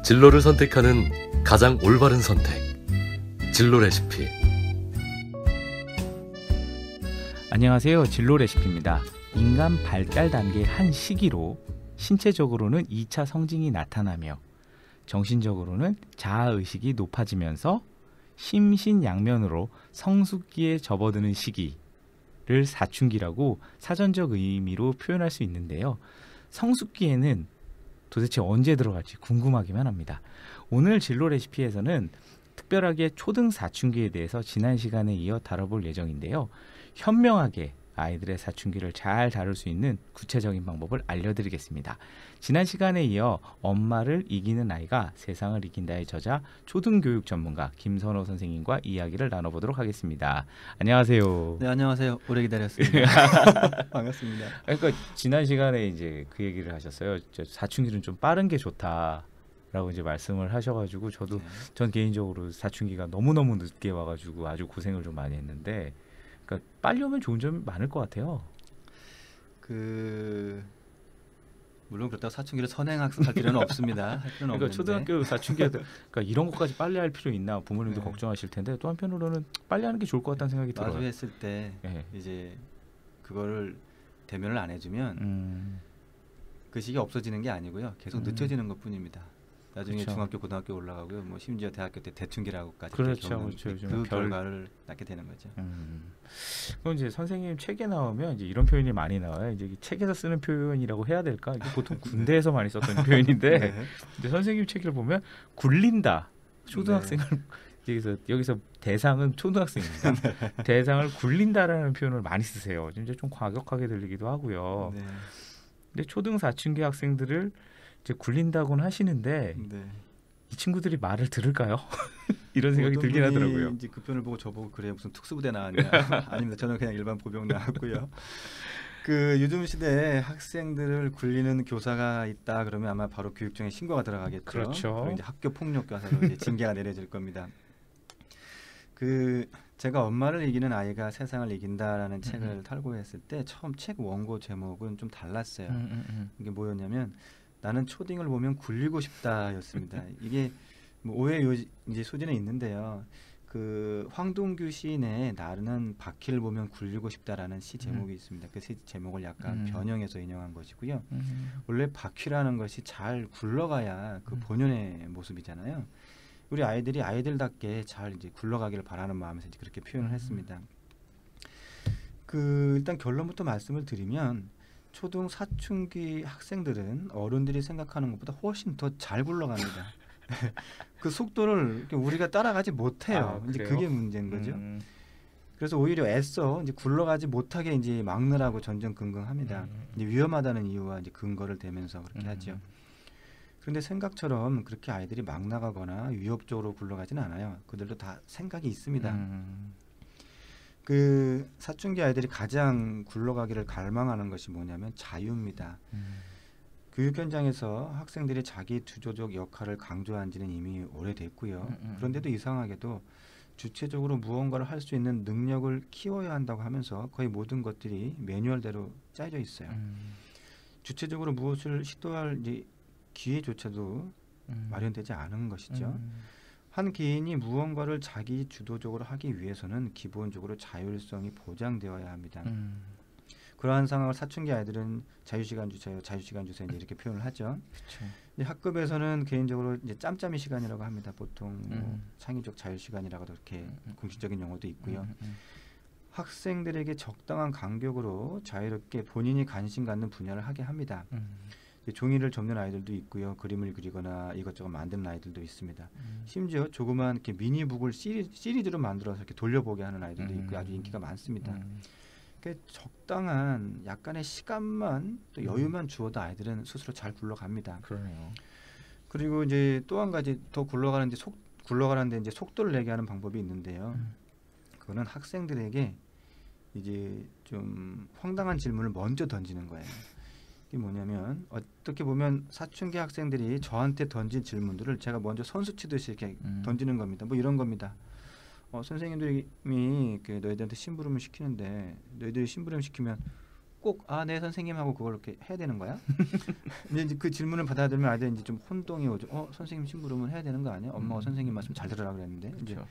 진로를 선택하는 가장 올바른 선택. 진로 레시피. 안녕하세요. 진로 레시피입니다. 인간 발달 단계 한 시기로 신체적으로는 2차 성징이 나타나며 정신적으로는 자아의식이 높아지면서 심신양면으로 성숙기에 접어드는 시기를 사춘기라고 사전적 의미로 표현할 수 있는데요. 성숙기에는 도대체 언제 들어갈지 궁금하기만 합니다. 오늘 진로 레시피에서는 특별하게 초등 사춘기에 대해서 지난 시간에 이어 다뤄볼 예정인데요. 현명하게 아이들의 사춘기를 잘 다룰 수 있는 구체적인 방법을 알려드리겠습니다. 지난 시간에 이어 엄마를 이기는 아이가 세상을 이긴다의 저자 초등교육 전문가 김선호 선생님과 이야기를 나눠보도록 하겠습니다. 안녕하세요. 네, 안녕하세요. 오래 기다렸습니다. 반갑습니다. 그러니까 지난 시간에 이제 그 얘기를 하셨어요. 사춘기는 좀 빠른 게 좋다라고 이제 말씀을 하셔가지고 저도 전 개인적으로 사춘기가 너무너무 늦게 와가지고 아주 고생을 좀 많이 했는데. 그러니까 빨리 오면 좋은 점이 많을 것 같아요. 물론 그렇다고 사춘기를 선행학습할 필요는 없습니다. 할 필요는 그러니까 없는데. 초등학교 사춘기에 그러니까 이런 것까지 빨리 할 필요 있나 부모님도 걱정하실 텐데 또 한편으로는 빨리 하는 게 좋을 것 같다는 생각이 들어요. 마주했을 때 이제 그거를 대면을 안 해주면 그 시기가 없어지는 게 아니고요. 계속 늦춰지는 것뿐입니다. 나중에 그렇죠. 중학교, 고등학교 올라가고요. 뭐 심지어 대학교 때 대충기라고까지 그렇죠. 그 결과를 낳게 되는 거죠. 그럼 이제 선생님 책에 나오면 이제 이런 표현이 많이 나와요. 이제 책에서 쓰는 표현이라고 해야 될까? 이게 보통 군대에서 많이 썼던 표현인데, 네. 근데 선생님 책을 보면 굴린다. 초등학생을 여기서 대상은 초등학생입니다. 대상을 굴린다라는 표현을 많이 쓰세요. 이제 좀 과격하게 들리기도 하고요. 네. 근데 초등 사춘기 학생들을 이제 굴린다고는 하시는데 이 친구들이 말을 들을까요? 이런 생각이 들긴 하더라고요. 이제 그 표현을 보고 저보고 그래 무슨 특수부대 나왔냐? 아닙니다. 저는 그냥 일반 보병 나왔고요. 그 요즘 시대에 학생들을 굴리는 교사가 있다 그러면 아마 바로 교육청에 신고가 들어가겠죠. 그렇죠. 그리고 이제 학교 폭력 교사로 이제 징계가 내려질 겁니다. 제가 엄마를 이기는 아이가 세상을 이긴다라는 책을 탈고했을 때 처음 책 원고 제목은 좀 달랐어요. 이게 뭐였냐면 나는 초딩을 보면 굴리고 싶다였습니다. 이게 뭐 오해 이제 소지는 있는데요. 그 황동규 시인의 나는 바퀴를 보면 굴리고 싶다라는 시 제목이 있습니다. 그 시 제목을 약간 변형해서 인용한 것이고요. 원래 바퀴라는 것이 잘 굴러가야 그 본연의 모습이잖아요. 우리 아이들이 아이들답게 잘 이제 굴러가기를 바라는 마음에서 이제 그렇게 표현을 했습니다. 일단 결론부터 말씀을 드리면. 초등 사춘기 학생들은 어른들이 생각하는 것보다 훨씬 더 잘 굴러갑니다. 그 속도를 우리가 따라가지 못해요. 이제 그게 문제인 거죠. 그래서 오히려 애써 이제 굴러가지 못하게 이제 막느라고 전전긍긍합니다. 이제 위험하다는 이유와 이제 근거를 대면서 그렇게 하죠. 그런데 생각처럼 그렇게 아이들이 막 나가거나 위협적으로 굴러가지는 않아요. 그들도 다 생각이 있습니다. 그 사춘기 아이들이 가장 굴러가기를 갈망하는 것이 뭐냐면 자유입니다. 교육 현장에서 학생들이 자기 주도적 역할을 강조한 지는 이미 오래됐고요. 그런데도 이상하게도 주체적으로 무언가를 할 수 있는 능력을 키워야 한다고 하면서 거의 모든 것들이 매뉴얼대로 짜여져 있어요. 주체적으로 무엇을 시도할 이제 기회조차도 마련되지 않은 것이죠. 한 개인이 무언가를 자기 주도적으로 하기 위해서는 기본적으로 자율성이 보장되어야 합니다. 그러한 상황을 사춘기 아이들은 자유시간 주세요, 자유시간 주세요 이렇게 표현을 하죠. 학급에서는 개인적으로 이제 짬짬이 시간이라고 합니다. 보통 뭐 창의적 자유시간이라고도 이렇게 공식적인 용어도 있고요. 학생들에게 적당한 간격으로 자유롭게 본인이 관심 갖는 분야를 하게 합니다. 종이를 접는 아이들도 있고요. 그림을 그리거나 이것저것 만드는 아이들도 있습니다. 심지어 조그만 이렇게 미니북을 시리즈로 만들어서 이렇게 돌려보게 하는 아이들도 있고 아주 인기가 많습니다. 그러니까 적당한 약간의 시간만 또 여유만 주어도 아이들은 스스로 잘 굴러갑니다. 그러네요. 그리고 이제 또 한 가지 더 굴러가는데 이제 속도를 내게 하는 방법이 있는데요. 그거는 학생들에게 이제 좀 황당한 질문을 먼저 던지는 거예요. 이게 뭐냐면 어떻게 보면 사춘기 학생들이 저한테 던진 질문들을 제가 먼저 선수 치듯이 이렇게 던지는 겁니다. 뭐 이런 겁니다. 선생님들이 너희들한테 심부름을 시키는데 너희들이 심부름 시키면 꼭 네 선생님하고 그걸 이렇게 해야 되는 거야? 이제 그 질문을 받아들면 아이들이 이제 좀 혼동이 오죠. 선생님 심부름은 해야 되는 거 아니야? 엄마가 선생님 말씀 잘 들으라 그랬는데. 이제 그렇죠.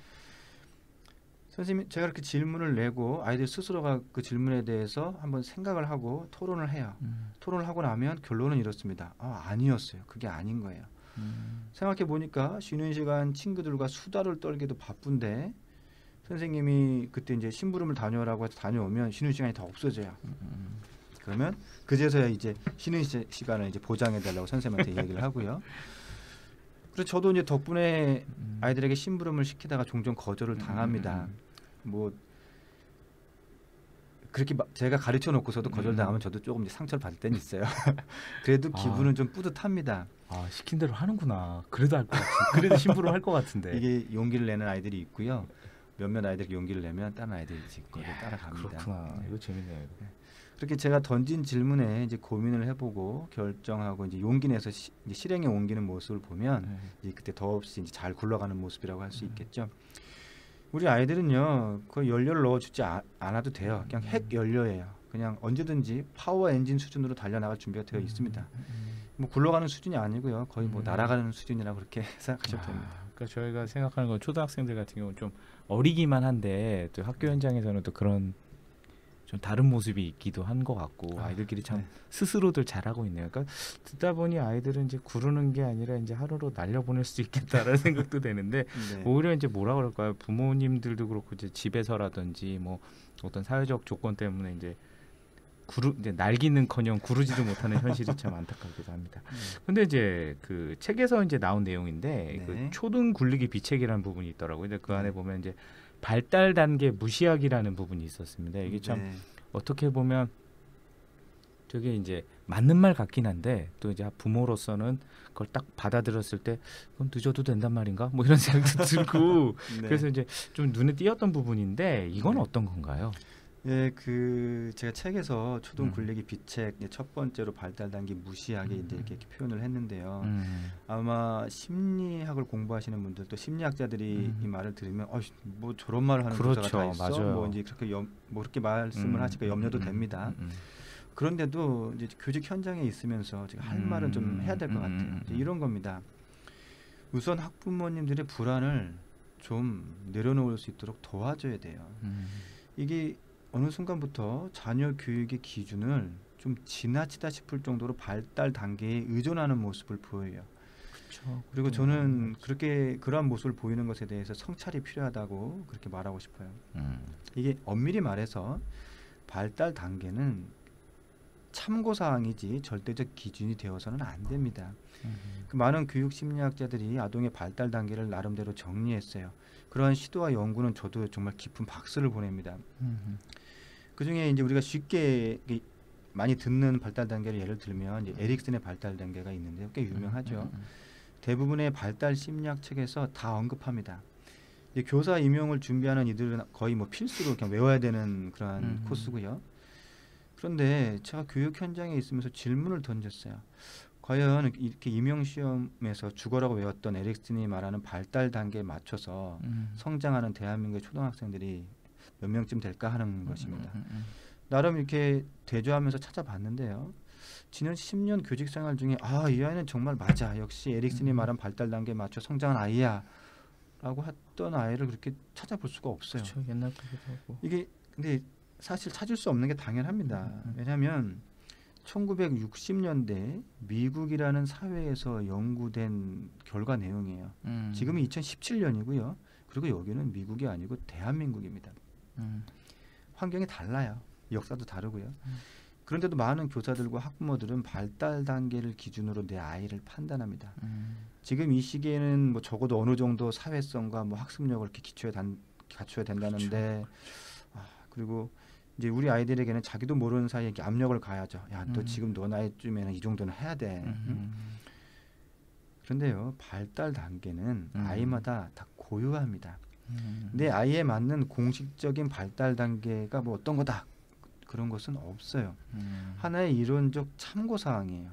선생님 제가 이렇게 질문을 내고 아이들 스스로가 그 질문에 대해서 한번 생각을 하고 토론을 해요. 토론을 하고 나면 결론은 이렇습니다. 아니었어요. 그게 아닌 거예요. 생각해 보니까 쉬는 시간 친구들과 수다를 떨기도 바쁜데 선생님이 그때 이제 심부름을 다녀오라고 해서 다녀오면 쉬는 시간이 다 없어져요. 그러면 그제서야 이제 쉬는 시간을 이제 보장해 달라고 선생님한테 얘기를 하고요. 그래서 저도 이제 덕분에 아이들에게 심부름을 시키다가 종종 거절을 당합니다. 뭐 그렇게 제가 가르쳐 놓고서도 거절당하면 저도 조금 이제 상처를 받을 때는 있어요. 그래도 기분은 좀 뿌듯합니다. 시킨 대로 하는구나. 그래도 할 것 같은데. 그래도 심부름 할 것 같은데. 이게 용기를 내는 아이들이 있고요. 몇몇 아이들이 용기를 내면 다른 아이들이 이제 거기에 따라갑니다. 그렇구나. 이거 재밌네요. 그렇게 제가 던진 질문에 이제 고민을 해보고 결정하고 이제 용기 내서 이제 실행에 옮기는 모습을 보면 이제 그때 더없이 이제 잘 굴러가는 모습이라고 할 수 있겠죠. 우리 아이들은요, 그 연료를 넣어주지 않아도 돼요. 그냥 핵 연료예요. 그냥 언제든지 파워 엔진 수준으로 달려나갈 준비가 되어 있습니다. 뭐 굴러가는 수준이 아니고요, 거의 뭐 날아가는 수준이라고 그렇게 생각하셔도 됩니다. 그러니까 저희가 생각하는 건 초등학생들 같은 경우는 좀 어리기만 한데 또 학교 현장에서는 또 그런 좀 다른 모습이 있기도 한 것 같고 아이들끼리 참 스스로들 잘하고 있네요. 그러니까 듣다 보니 아이들은 이제 구르는 게 아니라 이제 하루로 날려보낼 수 있겠다라는 생각도 되는데 오히려 이제 뭐라 그럴까요? 부모님들도 그렇고 이제 집에서라든지 뭐 어떤 사회적 조건 때문에 이제 날기는커녕 구르지도 못하는 현실이 참 안타깝기도 합니다. 근데 이제 그 책에서 이제 나온 내용인데 그 초등 굴리기 비책이라는 부분이 있더라고요. 근데 그 안에 보면 이제 발달 단계 무시하기라는 부분이 있었습니다. 이게 참 어떻게 보면 저게 이제 맞는 말 같긴 한데 또 이제 부모로서는 그걸 딱 받아들였을 때 그건 늦어도 된단 말인가? 뭐 이런 생각도 들고 그래서 이제 좀 눈에 띄었던 부분인데 이건 어떤 건가요? 예, 그 제가 책에서 초등 굴리기 비책 첫 번째로 발달 단계 무시하기 이제 이렇게 표현을 했는데요. 아마 심리학을 공부하시는 분들 또 심리학자들이 이 말을 들으면 뭐 저런 말을 하는 교사가 다 있어. 맞아요. 뭐 이제 그렇게 뭐 그렇게 말씀을 하시니까 염려도 됩니다. 그런데도 이제 교직 현장에 있으면서 제가 할 말은 좀 해야 될 것 같아요. 이런 겁니다. 우선 학부모님들의 불안을 좀 내려놓을 수 있도록 도와줘야 돼요. 이게 어느 순간부터 자녀 교육의 기준을 좀 지나치다 싶을 정도로 발달 단계에 의존하는 모습을 보여요. 그렇죠. 그리고 저는 그러한 모습을 보이는 것에 대해서 성찰이 필요하다고 그렇게 말하고 싶어요. 이게 엄밀히 말해서 발달 단계는 참고사항이지 절대적 기준이 되어서는 안 됩니다. 그 많은 교육 심리학자들이 아동의 발달 단계를 나름대로 정리했어요. 그러한 시도와 연구는 저도 정말 깊은 박수를 보냅니다. 그 중에 이제 우리가 쉽게 많이 듣는 발달 단계를 예를 들면 이제 에릭슨의 발달 단계가 있는데요, 꽤 유명하죠. 대부분의 발달 심리학 책에서 다 언급합니다. 이제 교사 임용을 준비하는 이들은 거의 뭐 필수로 그냥 외워야 되는 그러한 코스고요. 그런데 제가 교육 현장에 있으면서 질문을 던졌어요. 과연 이렇게 임용 시험에서 죽어라고 외웠던 에릭슨이 말하는 발달 단계에 맞춰서 성장하는 대한민국의 초등학생들이 몇 명쯤 될까 하는 것입니다. 나름 이렇게 대조하면서 찾아봤는데요. 지난 10년 교직 생활 중에 이 아이는 정말 맞아. 역시 에릭슨이 말한 발달 단계에 맞춰 성장한 아이야. 라고 했던 아이를 그렇게 찾아볼 수가 없어요. 그렇죠. 옛날 거기도 하고. 이게 근데 사실 찾을 수 없는 게 당연합니다. 왜냐하면 1960년대 미국이라는 사회에서 연구된 결과 내용이에요. 지금은 2017년이고요. 그리고 여기는 미국이 아니고 대한민국입니다. 환경이 달라요. 역사도 다르고요. 그런데도 많은 교사들과 학부모들은 발달 단계를 기준으로 내 아이를 판단합니다. 지금 이 시기에는 뭐 적어도 어느 정도 사회성과 뭐 학습력을 이렇게 갖춰야 된다는데, 그리고 이제 우리 아이들에게는 자기도 모르는 사이에 이렇게 압력을 가하죠. 야, 너 지금 너 나이쯤에는 이 정도는 해야 돼. 그런데요, 발달 단계는 아이마다 다 고유합니다. 내 아이에 맞는 공식적인 발달 단계가 뭐 어떤 거다 그런 것은 없어요. 하나의 이론적 참고 사항이에요.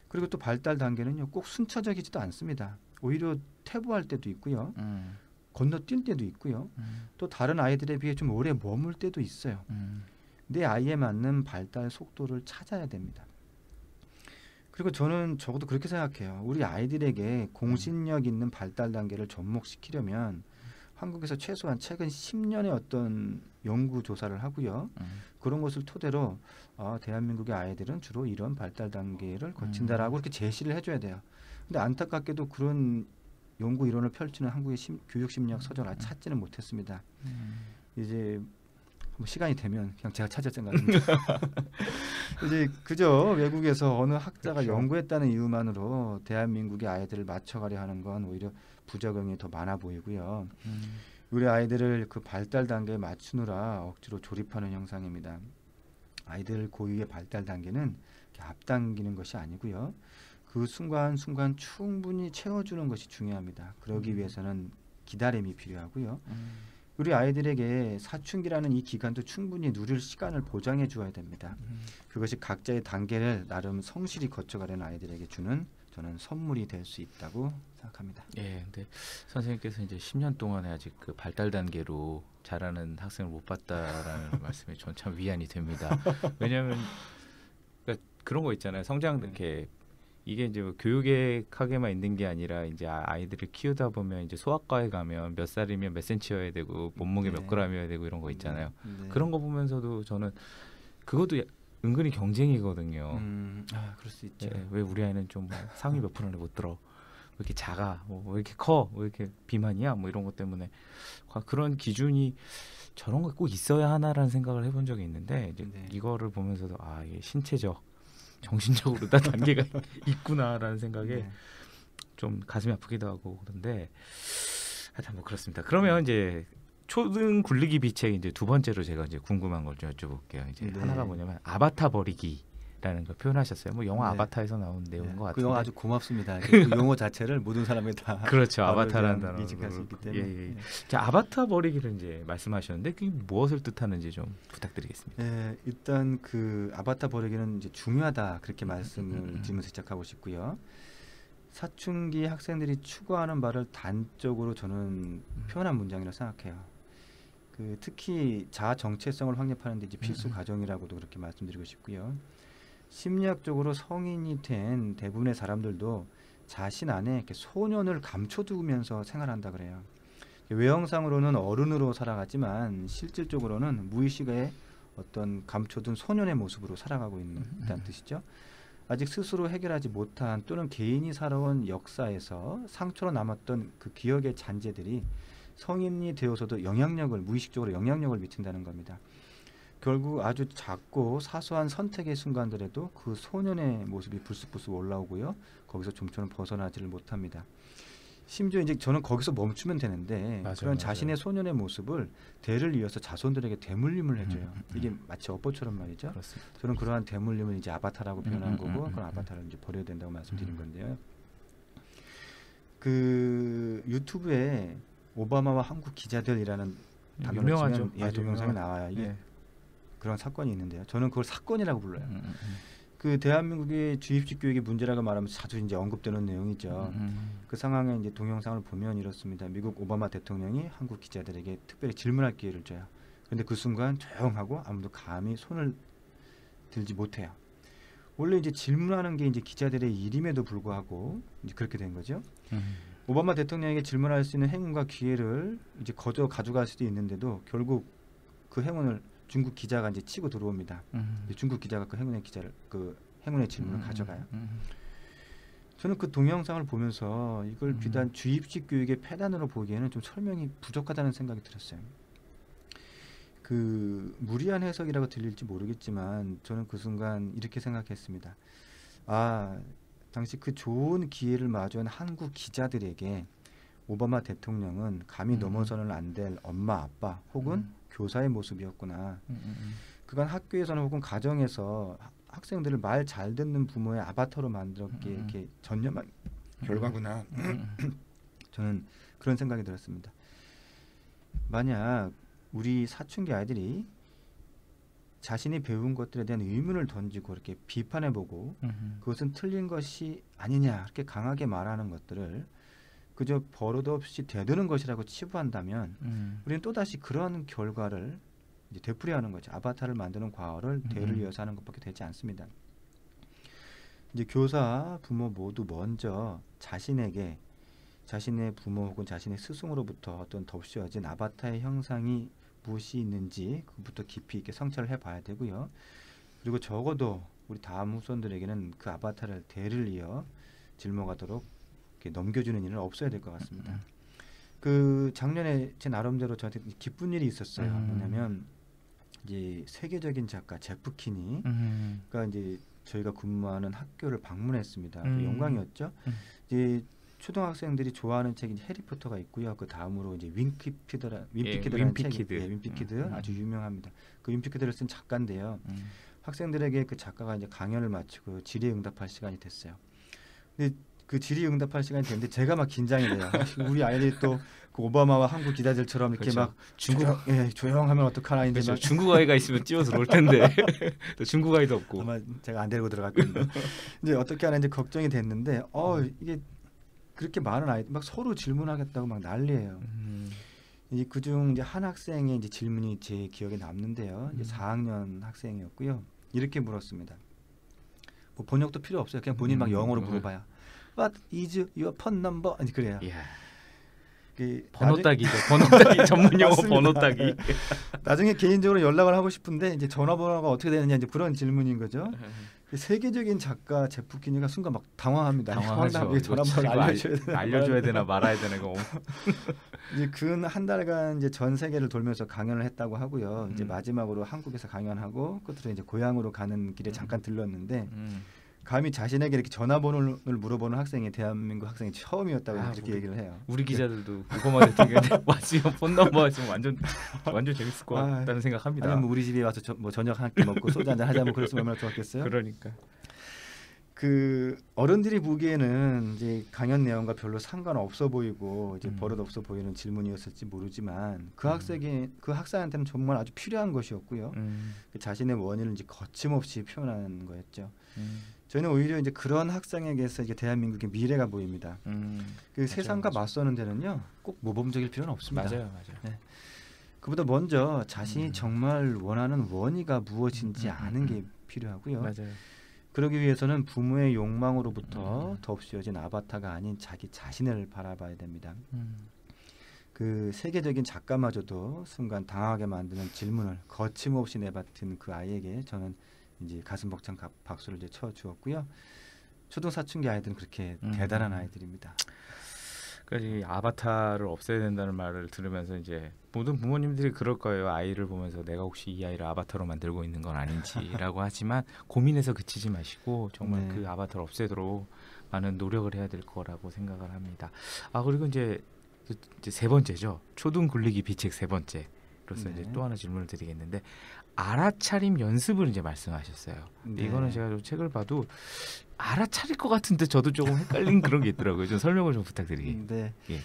그리고 또 발달 단계는요 꼭 순차적이지도 않습니다. 오히려 퇴보할 때도 있고요, 건너뛸 때도 있고요, 또 다른 아이들에 비해 좀 오래 머물 때도 있어요. 내 아이에 맞는 발달 속도를 찾아야 됩니다. 그리고 저는 적어도 그렇게 생각해요. 우리 아이들에게 공신력 있는 발달 단계를 접목시키려면 한국에서 최소한 최근 10년의 어떤 연구 조사를 하고요. 그런 것을 토대로 대한민국의 아이들은 주로 이런 발달 단계를 거친다라고 이렇게 제시를 해줘야 돼요. 근데 안타깝게도 그런 연구 이론을 펼치는 한국의 교육 심리학 서적을 아직 찾지는 못했습니다. 이제 뭐 시간이 되면 그냥 제가 찾을 생각입니다. 이제 그저 외국에서 어느 학자가 그렇죠. 연구했다는 이유만으로 대한민국의 아이들을 맞춰가려 하는 건 오히려 부작용이 더 많아 보이고요. 우리 아이들을 그 발달 단계에 맞추느라 억지로 조립하는 형상입니다. 아이들 고유의 발달 단계는 앞당기는 것이 아니고요. 그 순간순간 충분히 채워주는 것이 중요합니다. 그러기 위해서는 기다림이 필요하고요. 우리 아이들에게 사춘기라는 이 기간도 충분히 누릴 시간을 보장해 주어야 됩니다. 그것이 각자의 단계를 나름 성실히 거쳐가려는 아이들에게 주는 저는 선물이 될 수 있다고 생각합니다. 예, 근데 선생님께서 이제 10년 동안에 아직 그 발달 단계로 자라는 학생을 못 봤다라는 말씀에 전 참 위안이 됩니다. 왜냐하면 그러니까 그런 거 있잖아요. 성장 이렇게 이게 이제 뭐 교육학에만 있는 게 아니라 이제 아이들을 키우다 보면 이제 소아과에 가면 몇 살이면 몇 센치여야 되고 몸무게 몇 g이어야 되고 이런 거 있잖아요. 그런 거 보면서도 저는 그것도 은근히 경쟁이거든요. 그럴 수 있죠. 예, 왜 우리 아이는 좀 상위 몇 프로를 못 들어? 왜 이렇게 작아? 뭐 왜 이렇게 커? 왜 이렇게 비만이야? 뭐 이런 것 때문에 그런 기준이 저런 거 꼭 있어야 하나라는 생각을 해본 적이 있는데 이제 이거를 보면서도 이게 신체적, 정신적으로 다 단계가 있구나라는 생각에 좀 가슴이 아프기도 하고 그런데 하여튼 뭐 그렇습니다. 그러면 이제 초등 굴리기 비책 이제 두 번째로 제가 이제 궁금한 걸 좀 여쭤볼게요. 이제 하나가 뭐냐면 아바타 버리기라는 걸 표현하셨어요. 뭐 영화 아바타에서 나온 내용인 것 같은데. 그 영화 아주 고맙습니다. 그 용어 자체를 모든 사람이 다 그렇죠. 아바타라는 단어로 인식할 수 있기 때문에. 예. 자, 아바타 버리기를 이제 말씀하셨는데 그게 무엇을 뜻하는지 좀 부탁드리겠습니다. 일단 그 아바타 버리기는 이제 중요하다 그렇게 말씀을 드리면서 시작하고 싶고요. 사춘기 학생들이 추구하는 바를 단적으로 저는 표현한 문장이라고 생각해요. 그 특히 자아 정체성을 확립하는 데 이제 필수 과정이라고도 그렇게 말씀드리고 싶고요. 심리학적으로 성인이 된 대부분의 사람들도 자신 안에 이렇게 소년을 감춰두면서 생활한다 그래요. 외형상으로는 어른으로 살아가지만 실질적으로는 무의식의 어떤 감춰둔 소년의 모습으로 살아가고 있다는 뜻이죠. 아직 스스로 해결하지 못한 또는 개인이 살아온 역사에서 상처로 남았던 그 기억의 잔재들이 성인이 되어서도 무의식적으로 영향력을 미친다는 겁니다. 결국 아주 작고 사소한 선택의 순간들에도 그 소년의 모습이 불쑥불쑥 올라오고요. 거기서 좀처럼 벗어나지를 못합니다. 심지어 이제 저는 거기서 멈추면 되는데 그런 자신의 소년의 모습을 대를 이어서 자손들에게 대물림을 해줘요. 이게 마치 업보처럼 말이죠. 그렇습니다. 저는 그러한 대물림을 이제 아바타라고 표현한 거고 그런 아바타를 이제 버려야 된다고 말씀드린 건데요. 그 유튜브에 오바마와 한국 기자들이라는 단어를 치면 동영상이 나와요. 이게 그런 사건이 있는데요. 저는 그걸 사건이라고 불러요. 그 대한민국의 주입식 교육의 문제라고 말하면 자주 이제 언급되는 내용이죠. 그 상황에 이제 동영상을 보면 이렇습니다. 미국 오바마 대통령이 한국 기자들에게 특별히 질문할 기회를 줘요. 그런데 그 순간 조용하고 아무도 감히 손을 들지 못해요. 원래 이제 질문하는 게 이제 기자들의 일임에도 불구하고 이제 그렇게 된 거죠. 오바마 대통령에게 질문할 수 있는 행운과 기회를 이제 거저 가져갈 수도 있는데도 결국 그 행운을 중국 기자가 이제 치고 들어옵니다. 중국 기자가 그 행운의 질문을 가져가요. 저는 그 동영상을 보면서 이걸 비단 주입식 교육의 폐단으로 보기에는 좀 설명이 부족하다는 생각이 들었어요. 그 무리한 해석이라고 들릴지 모르겠지만 저는 그 순간 이렇게 생각했습니다. 당시 그 좋은 기회를 마주한 한국 기자들에게 오바마 대통령은 감히 넘어서는 안 될 엄마, 아빠 혹은 교사의 모습이었구나. 그간 학교에서는 혹은 가정에서 학생들을 말 잘 듣는 부모의 아바타로 만들었기에 이렇게 전념한 결과구나. 저는 그런 생각이 들었습니다. 만약 우리 사춘기 아이들이 자신이 배운 것들에 대한 의문을 던지고 이렇게 비판해보고 그것은 틀린 것이 아니냐 이렇게 강하게 말하는 것들을 그저 버릇없이 되드는 것이라고 치부한다면 우리는 또다시 그런 결과를 이제 되풀이하는 거죠. 아바타를 만드는 과거를 대를 이어서 하는 것밖에 되지 않습니다. 이제 교사, 부모 모두 먼저 자신에게 자신의 부모 혹은 자신의 스승으로부터 어떤 덮씌워진 아바타의 형상이 무엇이 있는지 그부터 깊이 있게 성찰을 해봐야 되고요. 그리고 적어도 우리 다음 후손들에게는 그 아바타를 대를 이어 짊어가도록 이렇게 넘겨주는 일은 없어야 될 것 같습니다. 그 작년에 제 나름대로 저한테 기쁜 일이 있었어요. 뭐냐면 이제 세계적인 작가 제프 키니, 그러니까 이제 저희가 근무하는 학교를 방문했습니다. 영광이었죠. 이제 초등학생들이 좋아하는 책이 해리포터가 있고요. 그 다음으로 이제 윈피키드라는 책, 윈피키드 아주 유명합니다. 그 윈피키드를 쓴 작가인데요. 학생들에게 그 작가가 이제 강연을 마치고 질의응답할 시간이 됐어요. 근데 그 질의응답할 시간이 됐는데 제가 막 긴장이 돼요. 우리 아이들이 또 그 오바마와 한국 기자들처럼 이렇게 그렇죠. 막 조용하면 어떡하나 이제 그렇죠. 막 중국 아이가 있으면 뛰어 들어올 텐데 또 중국 아이도 없고. 아마 제가 안 데리고 들어갈 겁니다. 이제 어떻게 하나 이제 걱정이 됐는데 이게 그렇게 많은 아이들 막 서로 질문하겠다고 막 난리예요. 이 그중 이제 한 학생의 이제 질문이 제 기억에 남는데요. 이제 4학년 학생이었고요. 이렇게 물었습니다. 뭐 번역도 필요 없어요. 그냥 본인 막 영어로 물어봐요. What is your phone number? 아니 그래요. 이야. 번호 따기죠. 번호 따기 전문 용어 맞습니다. 번호 따기. 나중에 개인적으로 연락을 하고 싶은데 이제 전화번호가 어떻게 되느냐 이제 그런 질문인 거죠. 세계적인 작가 제프 키니가 순간 막 당황합니다. 당황하죠. 전화번호를 알려줘야 되나 말아야 되나 이거. 이제 근 한 달간 이제 전 세계를 돌면서 강연을 했다고 하고요. 이제 마지막으로 한국에서 강연하고 끝으로 이제 고향으로 가는 길에 잠깐 들렀는데 감히 자신에게 이렇게 전화번호를 물어보는 학생이 대한민국 학생이 처음이었다고 그렇게 얘기를 해요. 우리 기자들도 그거만 듣는데 왔으면 폰 넘버 했으면 완전 재밌을 것 같다는 생각합니다. 아니면 뭐 우리 집에 와서 뭐 저녁 한 끼 먹고 소주 한잔 하자면 그랬으면 얼마나 좋았겠어요. 그러니까. 그 어른들이 보기에는 이제 강연 내용과 별로 상관없어 보이고 이제 버릇 없어 보이는 질문이었을지 모르지만 그 학생한테는 정말 아주 필요한 것이었고요. 그 자신의 원인을 이제 거침없이 표현하는 거였죠. 저희는 오히려 이제 그런 학생에게서 이제 대한민국의 미래가 보입니다. 그 세상과 맞서는 데는요 꼭 모범적일 필요는 없습니다. 맞아요. 네. 그보다 먼저 자신이 정말 원하는 원의가 무엇인지 아는 게 필요하고요. 맞아요. 그러기 위해서는 부모의 욕망으로부터 덮씌워진 아바타가 아닌 자기 자신을 바라봐야 됩니다. 그 세계적인 작가마저도 순간 당하게 만드는 질문을 거침없이 내뱉은 그 아이에게 저는 이제 가슴 벅찬 박수를 이제 쳐 주었고요. 초등 사춘기 아이들은 그렇게 대단한 아이들입니다. 그러니까 이 아바타를 없애야 된다는 말을 들으면서 이제 모든 부모님들이 그럴 거예요. 아이를 보면서 내가 혹시 이 아이를 아바타로 만들고 있는 건 아닌지라고 하지만 고민해서 그치지 마시고 정말 그 아바타를 없애도록 많은 노력을 해야 될 거라고 생각을 합니다. 그리고 이제 세 번째죠. 초등 굴리기 비책 세 번째로서 이제 또 하나 질문을 드리겠는데 알아차림 연습을 이제 말씀하셨어요. 이거는 제가 좀 책을 봐도 알아차릴 것 같은데 저도 조금 헷갈린 그런 게 있더라고요. 좀 설명을 좀 부탁드리겠습니다. 네. 예.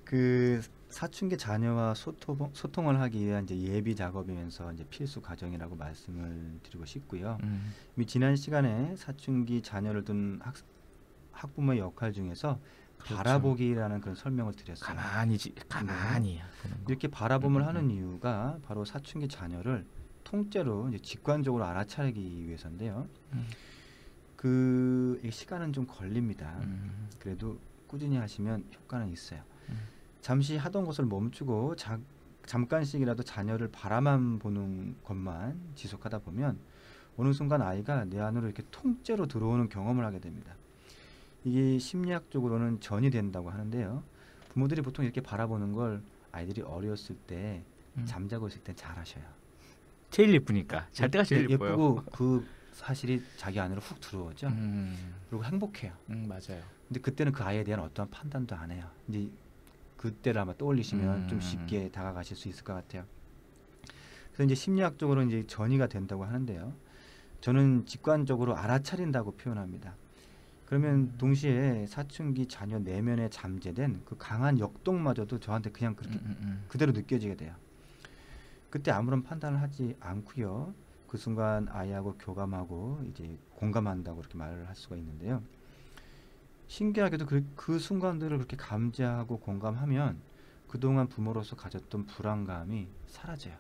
그 사춘기 자녀와 소통을 하기 위한 이제 예비 작업이면서 이제 필수 과정이라고 말씀을 드리고 싶고요. 이미 지난 시간에 사춘기 자녀를 둔 학부모의 역할 중에서 그렇죠. 바라보기라는 그런 설명을 드렸어요. 가만히 이렇게 바라봄을 하는 이유가 바로 사춘기 자녀를 통째로 이제 직관적으로 알아차리기 위해서인데요. 그 시간은 좀 걸립니다. 그래도 꾸준히 하시면 효과는 있어요. 잠시 하던 것을 멈추고 잠깐씩이라도 자녀를 바라만 보는 것만 지속하다 보면 어느 순간 아이가 내 안으로 이렇게 통째로 들어오는 경험을 하게 됩니다. 이게 심리학적으로는 전이 된다고 하는데요. 부모들이 보통 이렇게 바라보는 걸 아이들이 어렸을 때 잠자고 있을 때 잘 하셔요. 제일 예쁘니까 잘 때가 제일 예뻐요. 예쁘고 그 사실이 자기 안으로 훅 들어오죠. 그리고 행복해요. 맞아요. 근데 그때는 그 아이에 대한 어떠한 판단도 안 해요. 이제 그때를 아마 떠올리시면 좀 쉽게 다가가실 수 있을 것 같아요. 그래서 이제 심리학적으로 이제 전이가 된다고 하는데요. 저는 직관적으로 알아차린다고 표현합니다. 그러면 동시에 사춘기 자녀 내면에 잠재된 그 강한 역동마저도 저한테 그냥 그렇게 그대로 느껴지게 돼요. 그때 아무런 판단을 하지 않고요. 그 순간 아이하고 교감하고 이제 공감한다고 그렇게 말을 할 수가 있는데요. 신기하게도 그 순간들을 그렇게 감지하고 공감하면 그동안 부모로서 가졌던 불안감이 사라져요.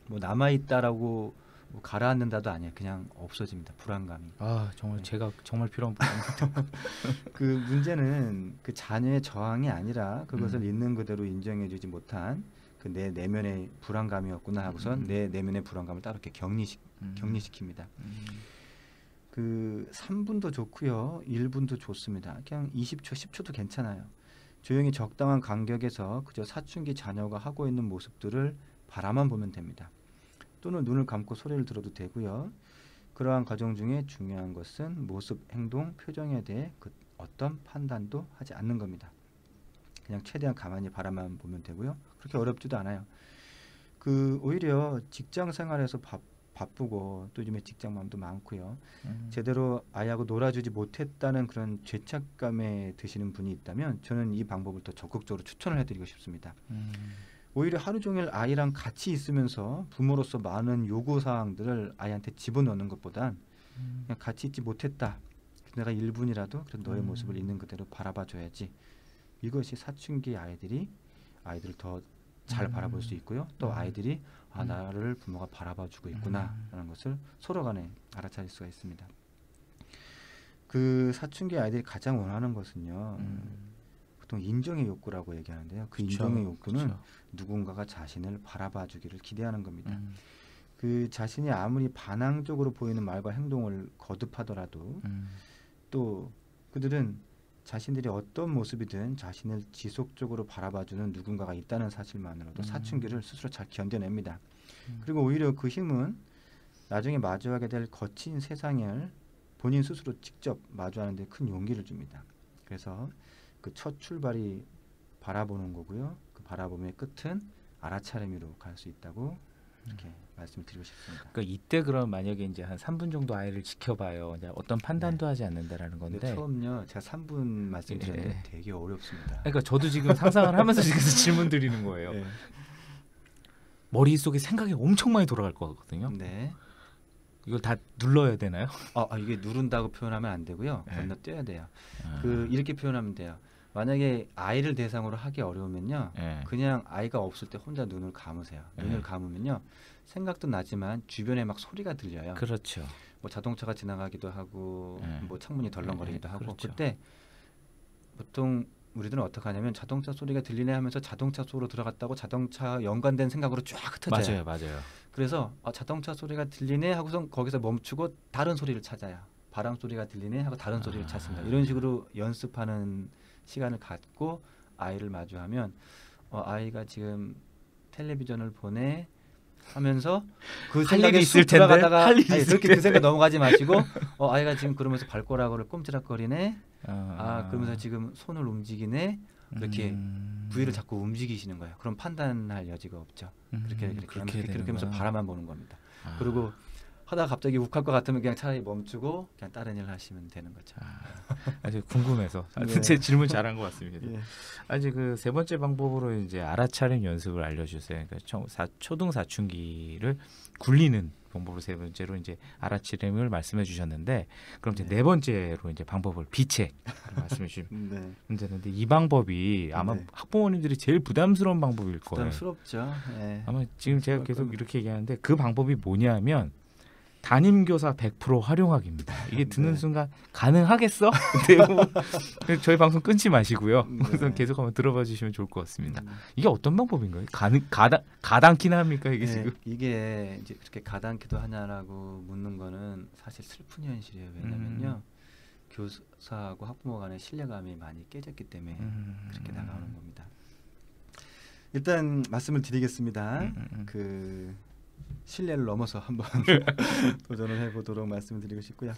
뭐 남아 있다라고 뭐 가라앉는다도 아니에요. 그냥 없어집니다. 불안감이. 아 정말 네. 제가 정말 필요한 부분입니다. 그 문제는 그 자녀의 저항이 아니라 그것을 있는 그대로 인정해주지 못한 그 내 내면의 불안감이었구나 하고선 내 내면의 불안감을 따로 이렇게 격리시킵니다. 그 3분도 좋고요. 1분도 좋습니다. 그냥 20초, 10초도 괜찮아요. 조용히 적당한 간격에서 그저 사춘기 자녀가 하고 있는 모습들을 바라만 보면 됩니다. 또는 눈을 감고 소리를 들어도 되고요. 그러한 과정 중에 중요한 것은 모습, 행동, 표정에 대해 그 어떤 판단도 하지 않는 겁니다. 그냥 최대한 가만히 바라만 보면 되고요. 그렇게 어렵지도 않아요. 그 오히려 직장 생활에서 바쁘고 또 요즘에 직장맘도 많고요. 제대로 아이하고 놀아주지 못했다는 그런 죄책감에 드시는 분이 있다면 저는 이 방법을 더 적극적으로 추천을 해드리고 싶습니다. 오히려 하루 종일 아이랑 같이 있으면서 부모로서 많은 요구사항들을 아이한테 집어넣는 것보단 그냥 같이 있지 못했다. 내가 1분이라도 그런 너의 모습을 있는 그대로 바라봐 줘야지. 이것이 사춘기 아이들을 더 잘 바라볼 수 있고요. 또 아이들이 나를 부모가 바라봐 주고 있구나 라는 것을 서로 간에 알아차릴 수가 있습니다. 그 사춘기 아이들이 가장 원하는 것은요. 보통 인정의 욕구라고 얘기하는데요. 그 인정의 욕구는 누군가가 자신을 바라봐 주기를 기대하는 겁니다. 그 자신이 아무리 반항적으로 보이는 말과 행동을 거듭하더라도 또 그들은 자신들이 어떤 모습이든 자신을 지속적으로 바라봐주는 누군가가 있다는 사실만으로도 사춘기를 스스로 잘 견뎌냅니다. 그리고 오히려 그 힘은 나중에 마주하게 될 거친 세상을 본인 스스로 직접 마주하는 데 큰 용기를 줍니다. 그래서 그 첫 출발이 바라보는 거고요. 그 바라봄의 끝은 알아차림으로 갈 수 있다고 이렇게 말씀을 드리고 싶습니다. 그러니까 이때 그럼 만약에 이제 한 3분 정도 아이를 지켜봐요. 이제 어떤 판단도 하지 않는다라는 건데. 근데 처음요 제가 3분 말씀드렸는데 되게 어렵습니다. 그러니까 저도 지금 상상을 하면서 지금 질문 드리는 거예요. 네. 머릿속에 생각이 엄청 많이 돌아갈 거거든요. 네. 이걸 다 눌러야 되나요? 이게 누른다고 표현하면 안 되고요. 네. 건너뛰어야 돼요. 이렇게 표현하면 돼요. 만약에 아이를 대상으로 하기 어려우면요. 그냥 아이가 없을 때 혼자 눈을 감으세요. 눈을 감으면요. 생각도 나지만 주변에 막 소리가 들려요. 그렇죠. 뭐 자동차가 지나가기도 하고 뭐 창문이 덜렁거리기도 하고 그렇죠. 그때 보통 우리들은 어떻게 하냐면 자동차 소리가 들리네 하면서 자동차 속으로 들어갔다고 자동차 연관된 생각으로 쫙 흩어져요. 맞아요. 그래서 자동차 소리가 들리네 하고선 거기서 멈추고 다른 소리를 찾아요. 바람 소리가 들리네 하고 다른 소리를 찾습니다. 이런 식으로 연습하는 시간을 갖고 아이를 마주하면 아이가 지금 텔레비전을 보내 하면서 그 할 생각에 일이 있을 쑥 텐데, 들어가다가 할 일이 있을 그렇게 그 생각 넘어가지 마시고 아이가 지금 그러면서 발꼬락을 꼼지락거리네. 그러면서 지금 손을 움직이네. 이렇게 부위를 자꾸 움직이시는 거예요. 그럼 판단할 여지가 없죠. 그렇게 하면서 바라만 보는 겁니다. 그리고 하다가 갑자기 욱할 것 같으면 그냥 차라리 멈추고 그냥 다른 일을 하시면 되는 거죠. 아주 궁금해서 네. 제 질문 잘한 것 같습니다. 예. 아직 그 세 번째 방법으로 이제 알아차림 연습을 알려주세요. 그러니까 초등 사춘기를 굴리는 방법으로 세 번째로 이제 알아차림을 말씀해 주셨는데 그럼 이제 네 번째로 이제 방법을 비책 말씀해 주시면 되는데 이 방법이 아마 네. 학부모님들이 제일 부담스러운 방법일 거예요. 부담스럽죠. 네. 아마 지금 제가 계속 이렇게 얘기하는데 그 방법이 뭐냐면 담임교사 100% 활용하기입니다. 이게 듣는 네. 순간 가능하겠어? 근데 저희 방송 끊지 마시고요. 우선 계속 한번 들어봐 주시면 좋을 것 같습니다. 이게 어떤 방법인가요? 가당키나 합니까 이게 지금? 이게 이제 그렇게 가당키도 하냐라고 묻는 거는 사실 슬픈 현실이에요. 왜냐면요. 교사하고 학부모 간의 신뢰감이 많이 깨졌기 때문에 그렇게 나가는 겁니다. 일단 말씀을 드리겠습니다. 그 신뢰를 넘어서 한번 도전을 해보도록 말씀드리고 싶고요.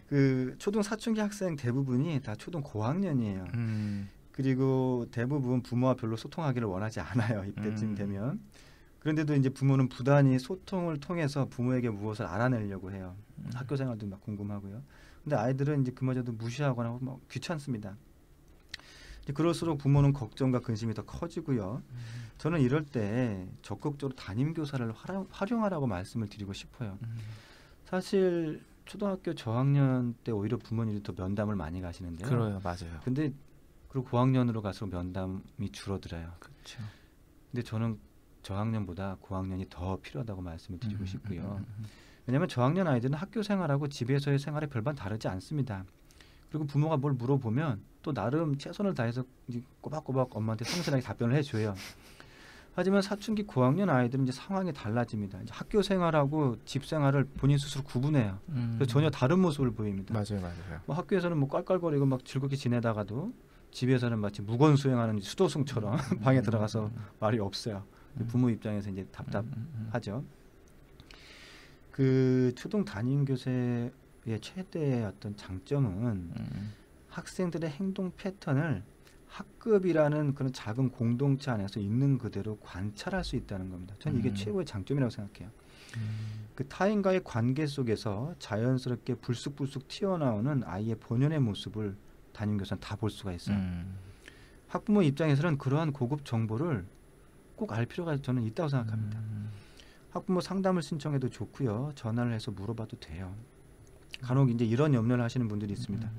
그 초등 사춘기 학생 대부분이 다 초등 고학년이에요. 그리고 대부분 부모와 별로 소통하기를 원하지 않아요. 이때쯤 되면. 그런데도 이제 부모는 부단히 소통을 통해서 부모에게 무엇을 알아내려고 해요. 학교 생활도 막 궁금하고요. 근데 아이들은 이제 그마저도 무시하거나 뭐 귀찮습니다. 그럴수록 부모는 걱정과 근심이 더 커지고요. 저는 이럴 때 적극적으로 담임교사를 활용하라고 말씀을 드리고 싶어요. 사실 초등학교 저학년 때 오히려 부모님이 더 면담을 많이 가시는데요. 그래요, 맞아요. 근데 그리고 고학년으로 갈수록 면담이 줄어들어요. 그렇죠. 근데 저는 저학년보다 고학년이 더 필요하다고 말씀을 드리고 싶고요. 왜냐하면 저학년 아이들은 학교 생활하고 집에서의 생활이 별반 다르지 않습니다. 그리고 부모가 뭘 물어보면 또 나름 최선을 다해서 이제 꼬박꼬박 엄마한테 성실하게 답변을 해줘요. 하지만 사춘기 고학년 아이들은 이제 상황이 달라집니다. 이제 학교 생활하고 집 생활을 본인 스스로 구분해요. 그래서 전혀 다른 모습을 보입니다. 맞아요, 맞아요. 뭐 학교에서는 뭐 깔깔거리고 막 즐겁게 지내다가도 집에서는 마치 무건 수행하는 수도승처럼 방에 들어가서 말이 없어요. 부모 입장에서 이제 답답하죠. 그 초등 담임 교사의 최대의 어떤 장점은 학생들의 행동 패턴을 학급이라는 그런 작은 공동체 안에서 있는 그대로 관찰할 수 있다는 겁니다. 저는 이게 최고의 장점이라고 생각해요. 그 타인과의 관계 속에서 자연스럽게 불쑥불쑥 튀어나오는 아이의 본연의 모습을 담임교사는 다 볼 수가 있어요. 학부모 입장에서는 그러한 고급 정보를 꼭 알 필요가 저는 있다고 생각합니다. 학부모 상담을 신청해도 좋고요. 전화를 해서 물어봐도 돼요. 간혹 이제 이런 염려를 하시는 분들이 있습니다.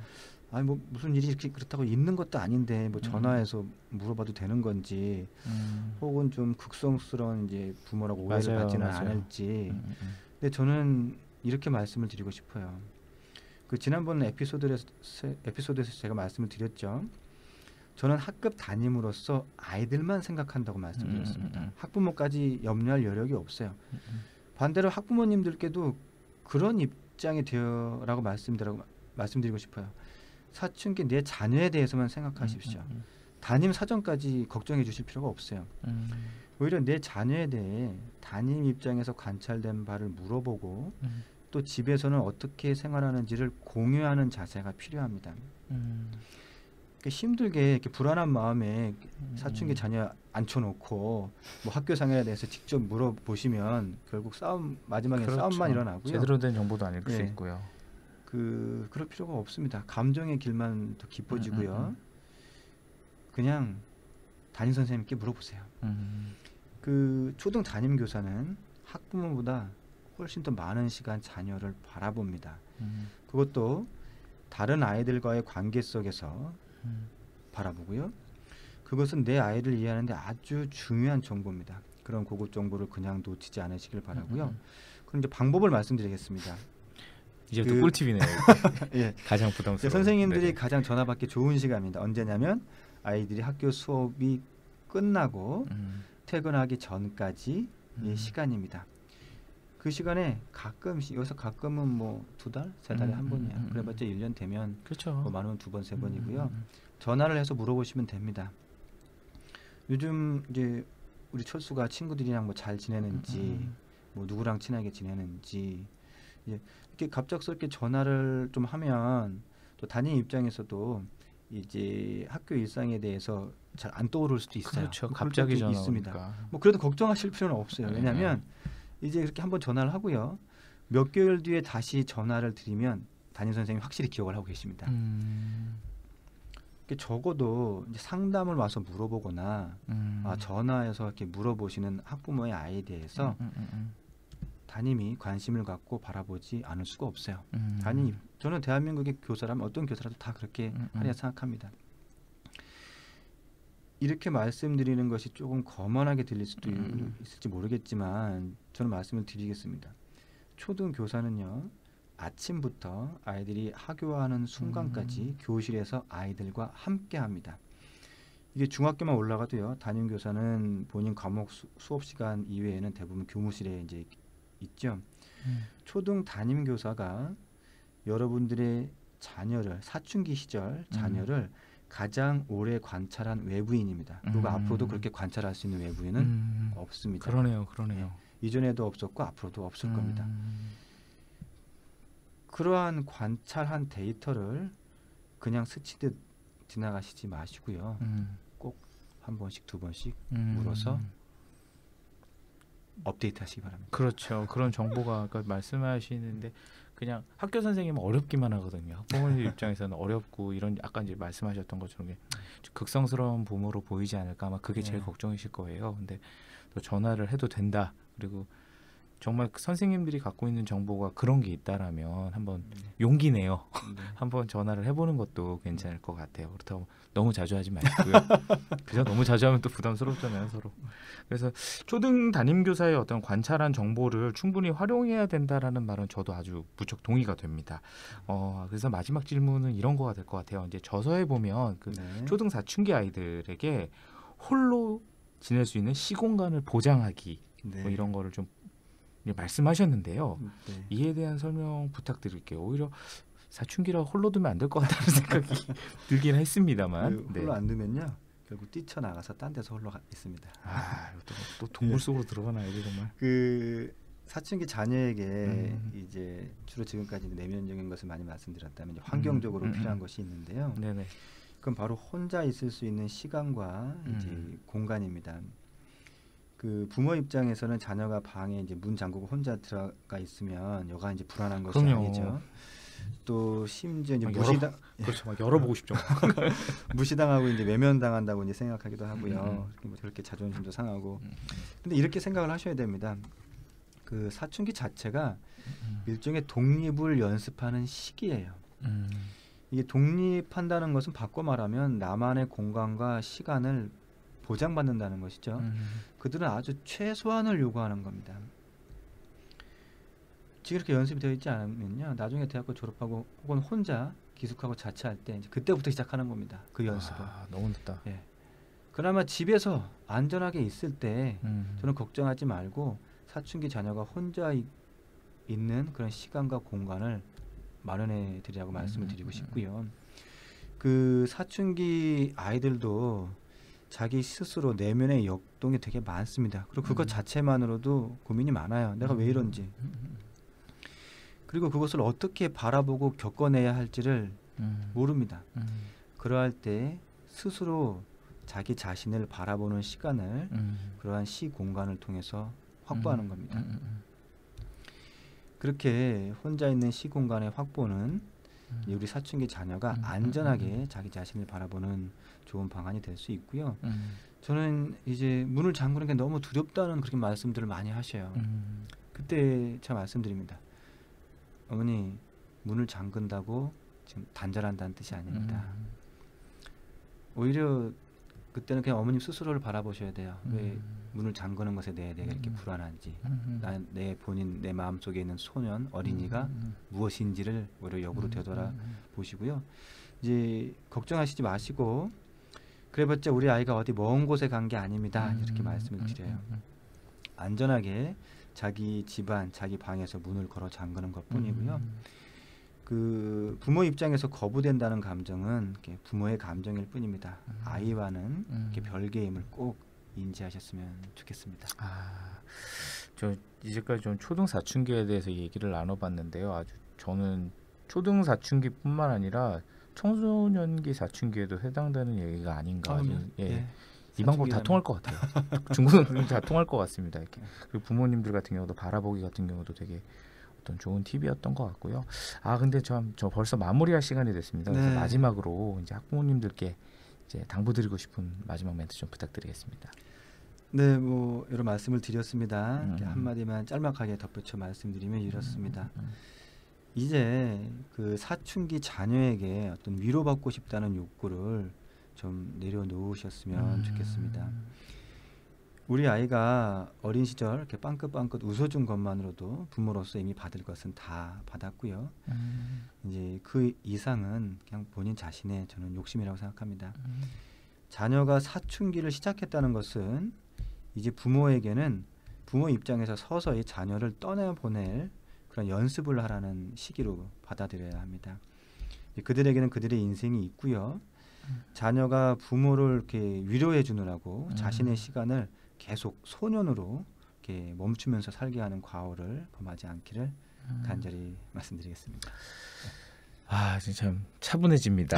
아니 뭐 무슨 일이 이렇게 그렇다고 있는 것도 아닌데 뭐 전화해서 물어봐도 되는 건지 혹은 좀 극성스러운 이제 부모라고 오해를 맞아요, 받지는 맞아요. 않을지. 근데 저는 이렇게 말씀을 드리고 싶어요. 그 지난번 에피소드에서 제가 말씀을 드렸죠. 저는 학급 담임으로서 아이들만 생각한다고 말씀드렸습니다. 학부모까지 염려할 여력이 없어요. 반대로 학부모님들께도 그런 입장이 되어라고 말씀드리고 싶어요. 사춘기 내 자녀에 대해서만 생각하십시오. 담임 사정까지 걱정해 주실 필요가 없어요. 오히려 내 자녀에 대해 담임 입장에서 관찰된 바를 물어보고 또 집에서는 어떻게 생활하는지를 공유하는 자세가 필요합니다. 힘들게 이렇게 불안한 마음에 사춘기 자녀 앉혀놓고 뭐 학교 생활에 대해서 직접 물어보시면 결국 마지막에 그렇죠. 싸움만 일어나고요. 제대로 된 정보도 안 읽을 수 네. 있고요. 그럴 필요가 없습니다. 감정의 길만 더 깊어지고요. 그냥 담임 선생님께 물어보세요. 그 초등 담임 교사는 학부모보다 훨씬 더 많은 시간 자녀를 바라봅니다. 그것도 다른 아이들과의 관계 속에서 바라보고요. 그것은 내 아이를 이해하는데 아주 중요한 정보입니다. 그런 고급 정보를 그냥 놓치지 않으시길 바라고요. 그럼 이제 방법을 말씀드리겠습니다. 이제부터 꿀팁이네요. 예. 가장 부담스러운. 선생님들이 네네. 가장 전화받기 좋은 시간입니다. 언제냐면 아이들이 학교 수업이 끝나고 퇴근하기 전까지 의 시간입니다. 그 시간에 가끔씩 여기서 가끔은 뭐 2달, 3달에 한 번이야. 그래봤자 1년 되면 그렇죠. 뭐 많으면 2번, 3번이고요. 전화를 해서 물어보시면 됩니다. 요즘 이제 우리 철수가 친구들이랑 뭐 잘 지내는지, 뭐 누구랑 친하게 지내는지, 이렇게 갑작스럽게 전화를 좀 하면 또 담임 입장에서도 이제 학교 일상에 대해서 잘 안 떠오를 수도 있어요. 그렇죠. 뭐 갑자기 그럴 때도 전화 있습니다. 오니까. 뭐 그래도 걱정하실 필요는 없어요. 왜냐하면 이제 이렇게 한번 전화를 하고요. 몇 개월 뒤에 다시 전화를 드리면 담임 선생님이 확실히 기억을 하고 계십니다. 적어도 이제 상담을 와서 물어보거나 전화해서 이렇게 물어보시는 학부모의 아이에 대해서 담임이 관심을 갖고 바라보지 않을 수가 없어요. 저는 대한민국의 교사라면 어떤 교사라도 다 그렇게 하려 생각합니다. 이렇게 말씀드리는 것이 조금 거만하게 들릴 수도 있을지 모르겠지만 저는 말씀을 드리겠습니다. 초등 교사는요. 아침부터 아이들이 하교하는 순간까지 교실에서 아이들과 함께 합니다. 이게 중학교만 올라가도요. 담임 교사는 본인 과목 수업 시간 이외에는 대부분 교무실에 이제 있죠. 초등 담임 교사가 여러분들의 자녀를 사춘기 시절 자녀를 가장 오래 관찰한 외부인입니다. 그리고 앞으로도 그렇게 관찰할 수 있는 외부인은 없습니다. 그러네요. 이전에도 없었고 앞으로도 없을 겁니다. 그러한 관찰한 데이터를 그냥 스치듯 지나가시지 마시고요. 꼭 한 번씩 2번씩 물어서 업데이트하시기 바랍니다. 그렇죠. 그런 정보가 아까 말씀하시는데 그냥 학교 선생님은 어렵기만 하거든요. 학부모님 입장에서는 어렵고 이런 아까 이제 말씀하셨던 것처럼 극성스러운 부모로 보이지 않을까 아마 그게 제일 걱정이실 거예요. 근데 또 전화를 해도 된다. 그리고 정말 그 선생님들이 갖고 있는 정보가 그런 게 있다라면 한번 용기 내요. 네. 한번 전화를 해보는 것도 괜찮을 것 같아요. 그렇다고 너무 자주 하지 마시고요. 그죠? 너무 자주 하면 또 부담스럽잖아요, 서로. 그래서 초등 담임교사의 어떤 관찰한 정보를 충분히 활용해야 된다라는 말은 저도 아주 무척 동의가 됩니다. 그래서 마지막 질문은 이런 거가 될 것 같아요. 이제 저서에 보면 그 네. 초등 사춘기 아이들에게 홀로 지낼 수 있는 시공간을 보장하기 네. 뭐 이런 거를 좀 말씀하셨는데요. 네. 이에 대한 설명 부탁드릴게요. 오히려 사춘기라 홀로 두면 안 될 것 같다는 생각이 들긴 했습니다만. 그 홀로 안 두면요 결국 뛰쳐나가서 딴 데서 홀로 있습니다. 또 동물 속으로 들어가나 이게 정말. 그 사춘기 자녀에게 이제 주로 지금까지 내면적인 것을 많이 말씀드렸다면 이제 환경적으로 필요한 것이 있는데요. 네네. 그건 바로 혼자 있을 수 있는 시간과 이제 공간입니다. 그 부모 입장에서는 자녀가 방에 이제 문 잠그고 혼자 들어가 있으면 여가 이제 불안한 것이 그럼요. 아니죠. 또 심지어 이제 그렇죠. 막 열어보고 싶죠. 무시당하고 이제 외면당한다고 이제 생각하기도 하고요. 그렇게 자존심도 상하고. 근데 이렇게 생각을 하셔야 됩니다. 그 사춘기 자체가 일종의 독립을 연습하는 시기예요. 이게 독립한다는 것은 바꿔 말하면 나만의 공간과 시간을 보장받는다는 것이죠. 그들은 아주 최소한을 요구하는 겁니다. 지금 이렇게 연습이 되어 있지 않으면요, 나중에 대학교 졸업하고 혹은 혼자 기숙하고 자취할 때 이제 그때부터 시작하는 겁니다. 그 연습을. 너무 늦다. 예. 그나마 집에서 안전하게 있을 때 저는 걱정하지 말고 사춘기 자녀가 혼자 있는 그런 시간과 공간을 마련해 드리라고 말씀을 드리고 싶고요. 그 사춘기 아이들도 자기 스스로 내면의 역동이 되게 많습니다. 그리고 그것 자체만으로도 고민이 많아요. 내가 왜 이런지. 그리고 그것을 어떻게 바라보고 겪어내야 할지를 모릅니다. 그러할 때 스스로 자기 자신을 바라보는 시간을 그러한 시 공간을 통해서 확보하는 겁니다. 그렇게 혼자 있는 시 공간의 확보는 우리 사춘기 자녀가 안전하게 자기 자신을 바라보는 좋은 방안이 될 수 있고요. 저는 이제 문을 잠그는 게 너무 두렵다는 그렇게 말씀들을 많이 하셔요. 그때 제가 말씀드립니다. 어머니, 문을 잠근다고 지금 단절한다는 뜻이 아닙니다. 오히려 그때는 그냥 어머님 스스로를 바라보셔야 돼요. 왜 문을 잠그는 것에 대해 내가 이렇게 불안한지, 내 본인 내 마음속에 있는 소년 어린이가 무엇인지를 오히려 역으로 되돌아 보시고요. 이제 걱정하시지 마시고, 그래봤자 우리 아이가 어디 먼 곳에 간 게 아닙니다. 이렇게 말씀을 드려요. 안전하게 자기 집안, 자기 방에서 문을 걸어 잠그는 것뿐이고요. 그 부모 입장에서 거부된다는 감정은 부모의 감정일 뿐입니다. 아이와는 이렇게 별개임을 꼭 인지하셨으면 좋겠습니다. 저 이제까지 좀 초등 사춘기에 대해서 얘기를 나눠봤는데요. 아주 저는 초등 사춘기뿐만 아니라 청소년기 사춘기에도 해당되는 얘기가 아닌가. 이 방법 다 통할 것 같아요. 중고등학교 다 통할 것 같습니다. 이렇게. 그리고 부모님들 같은 경우도 바라보기 같은 경우도 되게 어떤 좋은 팁이었던 것 같고요. 근데 저 벌써 마무리할 시간이 됐습니다. 그래서 마지막으로 이제 학부모님들께 이제 당부드리고 싶은 마지막 멘트 좀 부탁드리겠습니다. 네, 뭐 여러 말씀을 드렸습니다. 한마디만 짤막하게 덧붙여 말씀드리면 이렇습니다. 이제 그 사춘기 자녀에게 어떤 위로받고 싶다는 욕구를 좀 내려놓으셨으면 좋겠습니다. 우리 아이가 어린 시절 이렇게 빵긋빵긋 웃어준 것만으로도 부모로서 이미 받을 것은 다 받았고요. 이제 그 이상은 그냥 본인 자신의 저는 욕심이라고 생각합니다. 자녀가 사춘기를 시작했다는 것은 이제 부모에게는 부모 입장에서 서서히 자녀를 떠내보낼 그런 연습을 하라는 시기로 받아들여야 합니다. 그들에게는 그들의 인생이 있고요. 자녀가 부모를 이렇게 위로해 주느라고 자신의 시간을 계속 소년으로 이렇게 멈추면서 살게 하는 과오를 범하지 않기를 간절히 말씀드리겠습니다. 진짜 참 차분해집니다.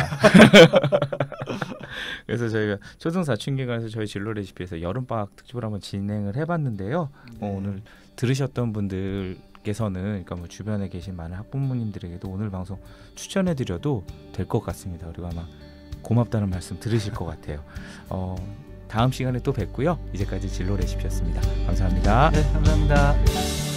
그래서 저희가 초등 사춘기에 관해서 저희 진로 레시피에서 여름방학 특집을 한번 진행을 해봤는데요. 오늘 들으셨던 분들께서는 그러니까 뭐 주변에 계신 많은 학부모님들에게도 오늘 방송 추천해드려도 될 것 같습니다. 그리고 아마 고맙다는 말씀 들으실 것 같아요. 다음 시간에 또 뵙고요. 이제까지 진로 레시피였습니다. 감사합니다. 네, 감사합니다.